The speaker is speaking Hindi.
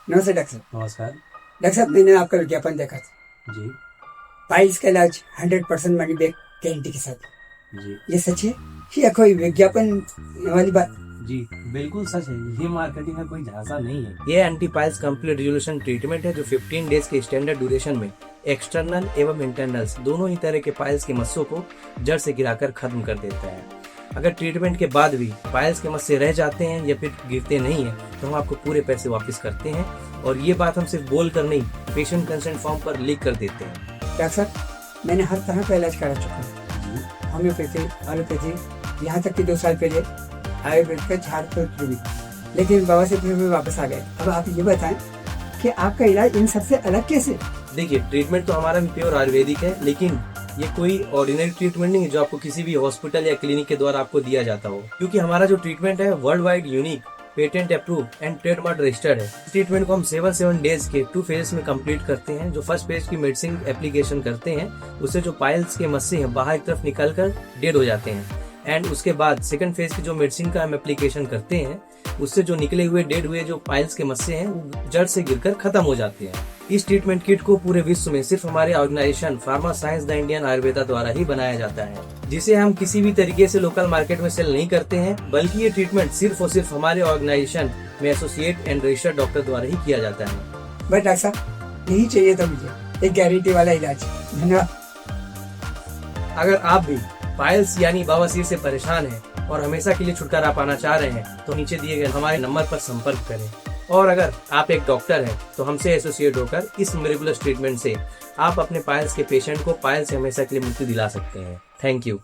नमस्ते डॉक्टर साहब। नमस्कार डॉक्टर साहब, मैंने आपका विज्ञापन देखा था। जी। पाइल्स का इलाज 100% मनी बैक गारंटी के साथ। जी ये सच है या कोई विज्ञापन वाली बात? जी बिल्कुल सच है। ये मार्केटिंग का कोई झांसा नहीं है। ये anti piles complete resolution treatment है जो 15 डेज के स्टैंडर्ड ड्यूरेशन में एक्सटर्नल एवं इंटरनल्स दोनों ही तरह के पाइल्स के मस्सों को जड़ से गिराकर खत्म कर देता है। अगर ट्रीटमेंट के बाद भी पाइल्स के मस्से रह जाते हैं या फिर गिरते नहीं है तो हम आपको पूरे पैसे वापस करते हैं, और ये बात हम सिर्फ बोल कर नहीं, पेशेंट कंसेंट फॉर्म पर लिख कर देते हैं। डॉक्टर साहब, मैंने हर तरह का इलाज करा चुका हूँ, होम्योपैथी, एलोपैथी, यहाँ तक कि 2 साल पहले आयुर्वेद का झाड़ फूक भी, लेकिन बाबा से फिर भी वापस आ गए। अब आप ये बताएं कि आपका इलाज इन सबसे अलग कैसे? देखिए, ट्रीटमेंट तो हमारा भी प्योर आयुर्वेदिक है, लेकिन ये कोई ऑर्डिनरी ट्रीटमेंट नहीं है जो आपको किसी भी हॉस्पिटल या क्लिनिक के द्वारा आपको दिया जाता हो, क्योंकि हमारा जो ट्रीटमेंट है world wide unique, patent approve and trademark registered है। इस ट्रीटमेंट को हम 7 डेज के 2 फेजेस में कंप्लीट करते हैं। जो फर्स्ट फेज की मेडिसिन एप्लीकेशन करते हैं उससे जो पाइल्स के मस्से हैं बाहर की तरफ निकल कर डेड हो जाते हैं, एंड उसके बाद सेकंड फेज की जो मेडिसिन का हम एप्लीकेशन करते हैं उससे जो निकले हुए डेड हुए जो पाइल्स के मस्से हैं वो जड़ से गिरकर खत्म हो जाते हैं। इस ट्रीटमेंट किट को पूरे विश्व में सिर्फ हमारे organisation Pharma Science the Indian Ayurveda द्वारा ही बनाया जाता है, जिसे हम किसी भी तरीके से लोकल मार्केट में सेल नहीं करते हैं, बल्कि ये ट्रीटमेंट सिर्फ और सिर्फ हमारे ऑर्गेनाइजेशन में एसोसिएट एंड रजिस्टर्ड डॉक्टर द्वारा ही किया जाता है। बस डॉक्टर साहब, यही चाहिए था मुझे, एक गारंटी वाला इलाज। धन्यवाद। अगर आप भी पाइल्स यानी बवासीर से परेशान हैं और हमेशा के लिए छुटकारा पाना चाह रहे हैं तो नीचे दिए गए हमारे नंबर पर संपर्क करें, और अगर आप एक डॉक्टर हैं तो हमसे एसोसिएट होकर इस मिरेकुलस ट्रीटमेंट से आप अपने पाइल्स के पेशेंट को पाइल्स से हमेशा के लिए मुक्ति दिला सकते हैं। Thank you.